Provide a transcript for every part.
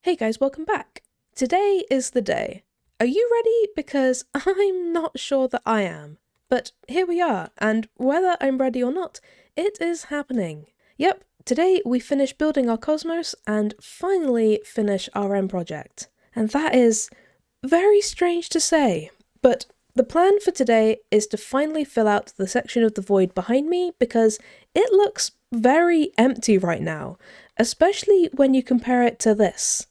Hey guys, welcome back. Today is the day. Are you ready? Because I'm not sure that I am. But here we are, and whether I'm ready or not, it is happening. Yep, today we finish building our cosmos and finally finish our end project. And that is very strange to say, but the plan for today is to finally fill out the section of the void behind me because it looks very empty right now, especially when you compare it to this.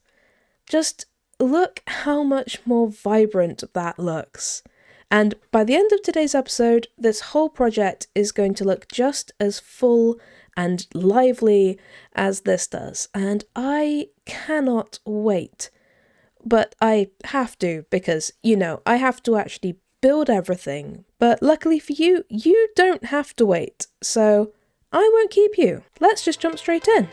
Just look how much more vibrant that looks. And by the end of today's episode, this whole project is going to look just as full and lively as this does. And I cannot wait. But I have to because, I have to actually build everything. But luckily for you, you don't have to wait. So I won't keep you. Let's just jump straight in.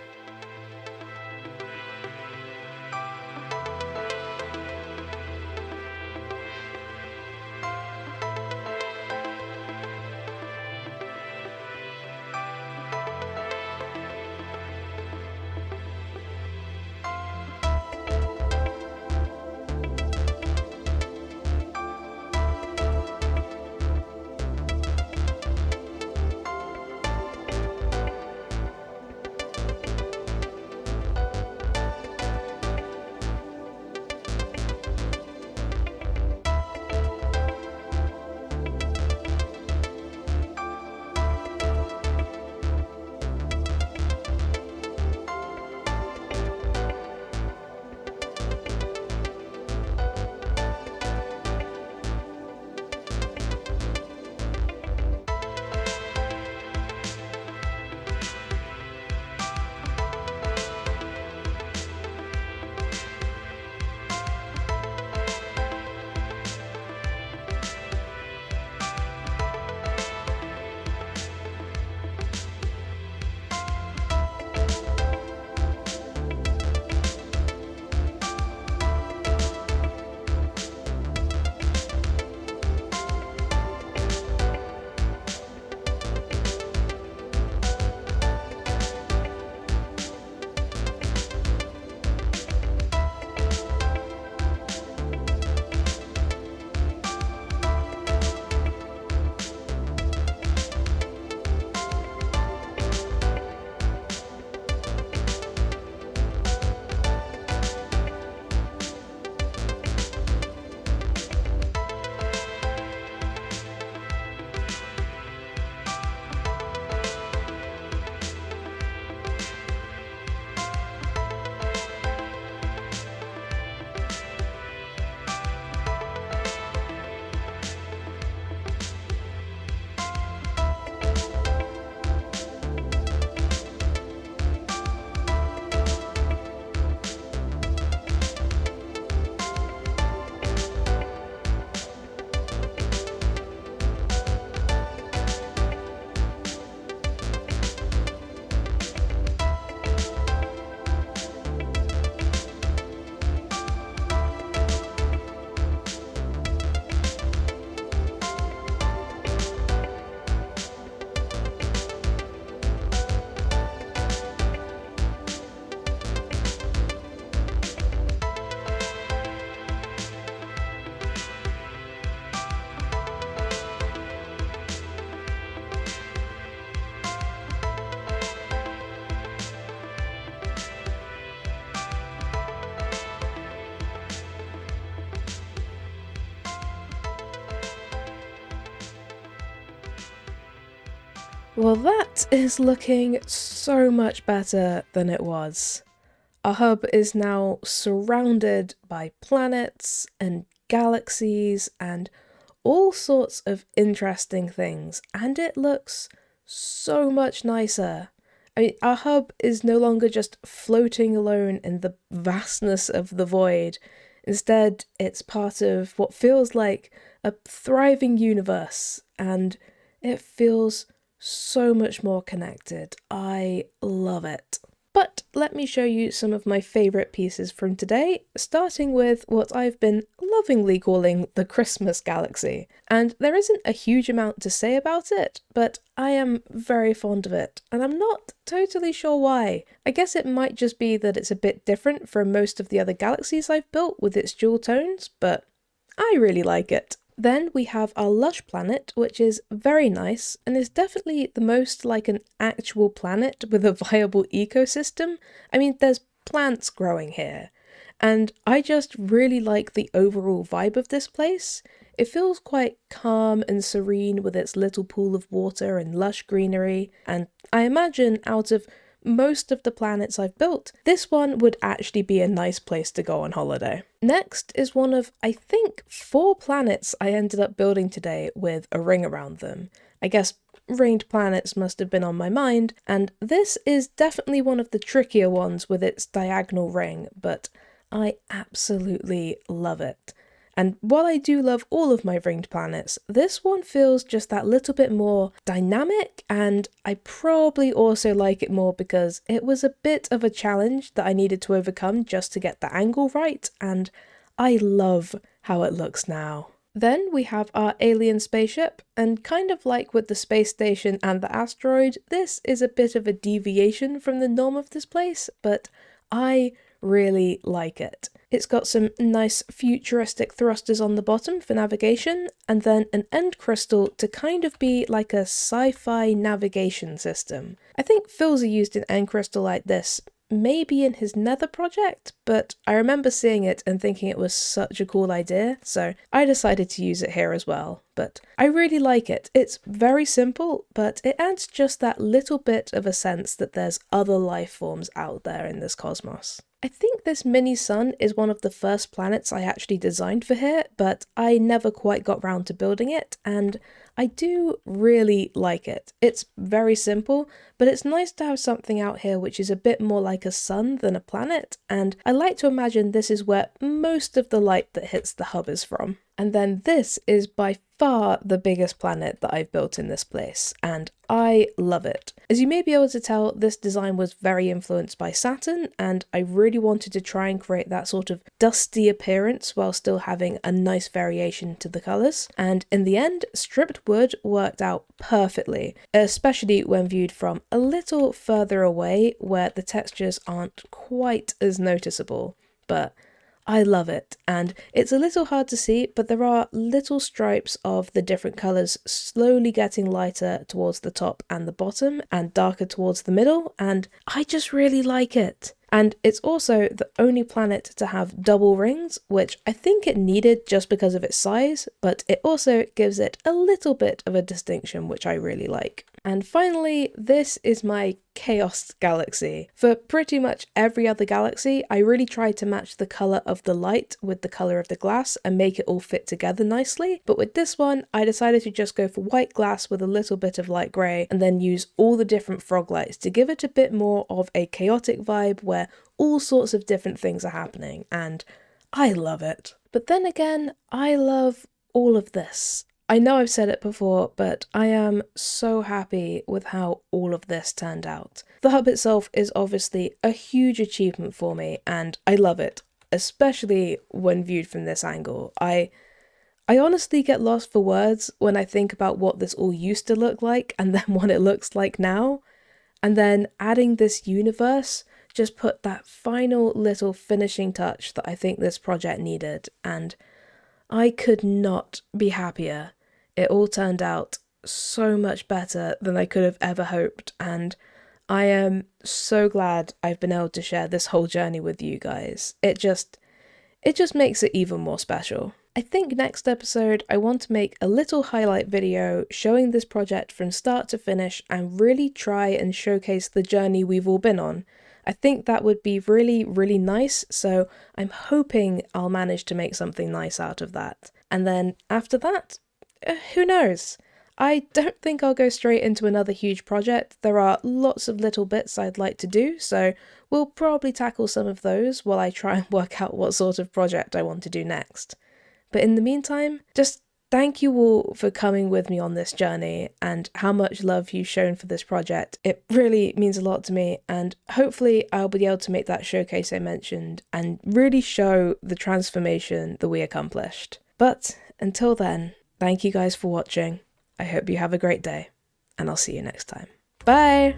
Well, that is looking so much better than it was. Our hub is now surrounded by planets and galaxies and all sorts of interesting things, and it looks so much nicer. I mean, our hub is no longer just floating alone in the vastness of the void. Instead, it's part of what feels like a thriving universe, and it feels so much more connected. I love it. But let me show you some of my favourite pieces from today, starting with what I've been lovingly calling the Christmas galaxy. And there isn't a huge amount to say about it, but I am very fond of it, and I'm not totally sure why. I guess it might just be that it's a bit different from most of the other galaxies I've built with its dual tones, but I really like it. Then we have our lush planet, which is very nice and is definitely the most like an actual planet with a viable ecosystem. I mean, there's plants growing here, and I just really like the overall vibe of this place. It feels quite calm and serene with its little pool of water and lush greenery, and I imagine out of most of the planets I've built, this one would actually be a nice place to go on holiday. Next is one of, I think, 4 planets I ended up building today with a ring around them. I guess ringed planets must have been on my mind, and this is definitely one of the trickier ones with its diagonal ring, but I absolutely love it. And while I do love all of my ringed planets, this one feels just that little bit more dynamic, and I probably also like it more because it was a bit of a challenge that I needed to overcome just to get the angle right, and I love how it looks now. Then we have our alien spaceship, and kind of like with the space station and the asteroid, this is a bit of a deviation from the norm of this place, but I really like it. It's got some nice futuristic thrusters on the bottom for navigation, and then an end crystal to kind of be like a sci-fi navigation system. I think Philza used an end crystal like this maybe in his Nether project, but I remember seeing it and thinking it was such a cool idea, so I decided to use it here as well. But I really like it. It's very simple, but it adds just that little bit of a sense that there's other life forms out there in this cosmos. I think this mini sun is one of the first planets I actually designed for here, but I never quite got round to building it, and I do really like it. It's very simple, but it's nice to have something out here which is a bit more like a sun than a planet, and I like to imagine this is where most of the light that hits the hub is from. And then this is by far the biggest planet that I've built in this place, and I love it. As you may be able to tell, this design was very influenced by Saturn, and I really wanted to try and create that sort of dusty appearance while still having a nice variation to the colours. And in the end, stripped wood worked out perfectly, especially when viewed from a little further away where the textures aren't quite as noticeable. But I love it, and it's a little hard to see, but there are little stripes of the different colours slowly getting lighter towards the top and the bottom and darker towards the middle, and I just really like it. And it's also the only planet to have double rings, which I think it needed just because of its size, but it also gives it a little bit of a distinction, which I really like. And finally, this is my Chaos Galaxy. For pretty much every other galaxy, I really tried to match the colour of the light with the colour of the glass and make it all fit together nicely, but with this one, I decided to just go for white glass with a little bit of light grey and then use all the different frog lights to give it a bit more of a chaotic vibe where all sorts of different things are happening, and I love it. But then again, I love all of this. I know I've said it before, but I am so happy with how all of this turned out. The hub itself is obviously a huge achievement for me, and I love it, especially when viewed from this angle. I honestly get lost for words when I think about what this all used to look like and then what it looks like now. And then adding this universe just put that final little finishing touch that I think this project needed, and I could not be happier. It all turned out so much better than I could have ever hoped, and I am so glad I've been able to share this whole journey with you guys. It just makes it even more special. I think next episode I want to make a little highlight video showing this project from start to finish and really try and showcase the journey we've all been on. I think that would be really, really nice, so I'm hoping I'll manage to make something nice out of that. And then after that, who knows? I don't think I'll go straight into another huge project. There are lots of little bits I'd like to do, so we'll probably tackle some of those while I try and work out what sort of project I want to do next. But in the meantime, just thank you all for coming with me on this journey and how much love you've shown for this project. It really means a lot to me, and hopefully I'll be able to make that showcase I mentioned and really show the transformation that we accomplished. But until then, thank you guys for watching. I hope you have a great day, and I'll see you next time. Bye!